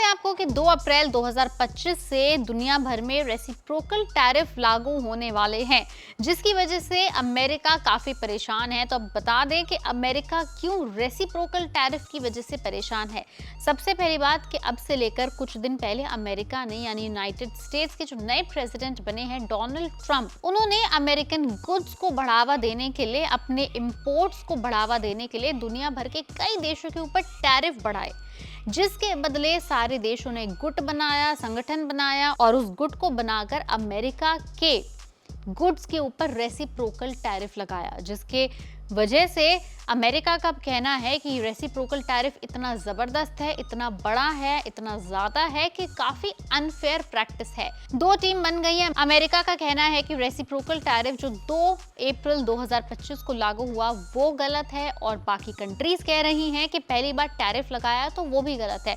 आपको कि 2 अप्रैल 2025 से दुनिया भर में रेसिप्रोकल टैरिफ लागू होने वाले हैं, जिसकी वजह से अमेरिका काफी परेशान है। तो अब बता दें कि अमेरिका क्यों रेसिप्रोकल टैरिफ की वजह से परेशान है। सबसे पहली बात कि अब से लेकर कुछ दिन पहले अमेरिका ने यानी यूनाइटेड स्टेट्स के जो नए प्रेसिडेंट बने हैं डोनाल्ड ट्रंप, उन्होंने अमेरिकन गुड्स को बढ़ावा देने के लिए, अपने इंपोर्ट्स को बढ़ावा देने के लिए दुनिया भर के कई देशों के ऊपर टैरिफ बढ़ाए, जिसके बदले सारे देशों ने गुट बनाया, संगठन बनाया और उस गुट को बनाकर अमेरिका के गुड्स के ऊपर रेसिप्रोकल टैरिफ लगाया, जिसके वजह से अमेरिका का कहना है कि रेसिप्रोकल टैरिफ इतना जबरदस्त है, इतना बड़ा है, इतना ज्यादा है कि काफी अनफेयर प्रैक्टिस है। दो टीम बन गई है। अमेरिका का कहना है कि रेसिप्रोकल टैरिफ जो 2 अप्रैल 2025 को लागू हुआ वो गलत है, और बाकी कंट्रीज कह रही हैं कि पहली बार टैरिफ लगाया तो वो भी गलत है।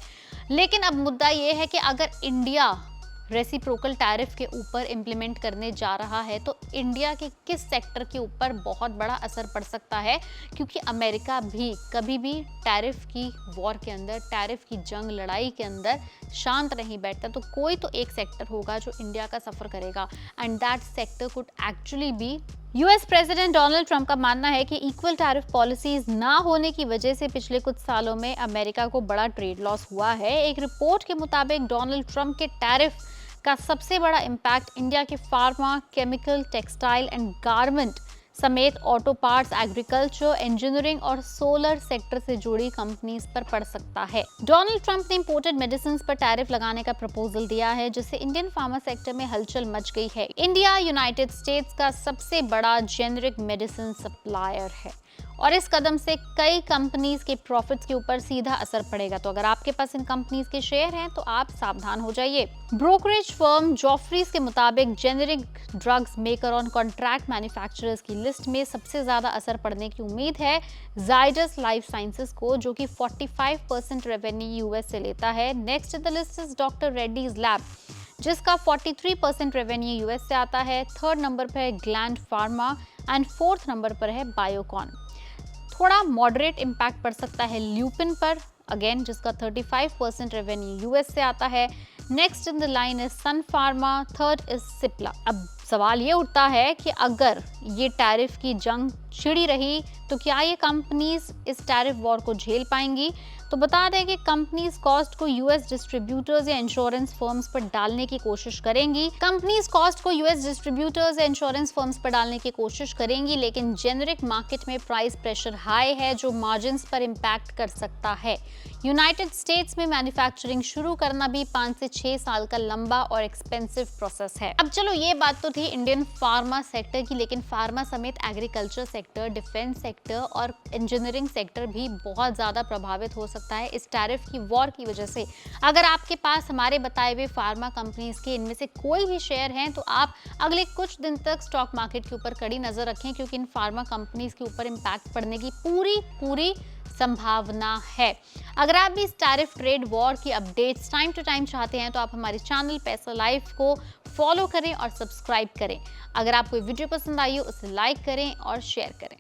लेकिन अब मुद्दा ये है कि अगर इंडिया रेसिप्रोकल टैरिफ के ऊपर इम्प्लीमेंट करने जा रहा है तो इंडिया के किस सेक्टर के ऊपर बहुत बड़ा असर पड़ सकता है, क्योंकि अमेरिका भी कभी भी टैरिफ की वॉर के अंदर, टैरिफ की जंग लड़ाई के अंदर शांत नहीं बैठता। तो कोई तो एक सेक्टर होगा जो इंडिया का सफर करेगा, and that sector could actually be US president Donald Trump. का मानना है कि इक्वल टैरिफ पॉलिसीज ना होने की वजह से पिछले कुछ सालों में अमेरिका को बड़ा ट्रेड लॉस हुआ है। एक रिपोर्ट के मुताबिक डोनाल्ड ट्रंप के टैरिफ का सबसे बड़ा इम्पैक्ट इंडिया के pharma, chemical, textile and garment समेत ऑटो पार्ट्स, एग्रीकल्चर, इंजीनियरिंग और सोलर सेक्टर से जुड़ी कंपनीज पर पड़ सकता है। डोनाल्ड ट्रंप ने इंपोर्टेड मेडिसिन पर टैरिफ लगाने का प्रपोजल दिया है, जिससे इंडियन फार्मा सेक्टर में हलचल मच गई है। इंडिया यूनाइटेड स्टेट्स का सबसे बड़ा जेनेरिक मेडिसिन सप्लायर है और इस कदम से कई कंपनीज के प्रॉफिट्स के ऊपर सीधा असर पड़ेगा। तो अगर आपके पास इन कंपनीज के शेयर हैं तो आप सावधान हो जाइए। ब्रोकरेज फर्म जॉफ्रीज के मुताबिक जेनेरिक ड्रग्स मेकर और कॉन्ट्रैक्ट मैन्युफैक्चरर्स की लिस्ट में सबसे ज्यादा असर पड़ने की उम्मीद है जाइडस लाइफ साइंसेज को, जो कि 45% रेवेन्यू यूएस से लेता है। Next in the list is doctor Reddy's lab, जिसका 43% रेवेन्यू यूएस से आता है। थर्ड नंबर पर है gland pharma and fourth number पर है बायोकॉन। थोड़ा मॉडरेट इम्पैक्ट पड़ सकता है ल्यूपिन पर, अगेन जिसका 35% रेवेन्यू यूएस से आता है। Next in the line is Sun Pharma, third is Cipla. अब सवाल ये उठता है कि अगर ये टैरिफ की जंग छिड़ी रही तो क्या ये कंपनीज इस टैरिफ वॉर को झेल पाएंगी? तो बता दें कि कंपनीज कॉस्ट को यूएस डिस्ट्रीब्यूटर्स या इंश्योरेंस फर्म्स पर डालने की कोशिश करेंगी। लेकिन जेनेरिक मार्केट में प्राइस प्रेशर हाई है, जो मार्जिन्स पर इम्पैक्ट कर सकता है। यूनाइटेड स्टेट्स में मैन्युफैक्चरिंग शुरू करना भी 5 से 6 साल का लंबा और एक्सपेंसिव प्रोसेस है। अब चलो, ये बात तो थी इंडियन फार्मा सेक्टर की, लेकिन फार्मा समेत एग्रीकल्चर सेक्टर, डिफेंस सेक्टर और इंजीनियरिंग सेक्टर भी बहुत ज्यादा प्रभावित हो सकता है इस टैरिफ की वॉर की वजह से। अगर आपके पास हमारे बताए हुए फार्मा कंपनीज के इनमें से कोई भी शेयर हैं तो आप अगले कुछ दिन तक स्टॉक मार्केट के ऊपर कड़ी नजर रखें, क्योंकि इन फार्मा कंपनीज के ऊपर इम्पैक्ट पड़ने की पूरी संभावना है। अगर आप भी इस टैरिफ ट्रेड वॉर की अपडेट्स टाइम टू टाइम चाहते हैं तो आप हमारे चैनल पैसा लाइव को फॉलो करें और सब्सक्राइब करें। अगर आपको वीडियो पसंद आई हो उसे लाइक करें और शेयर करें।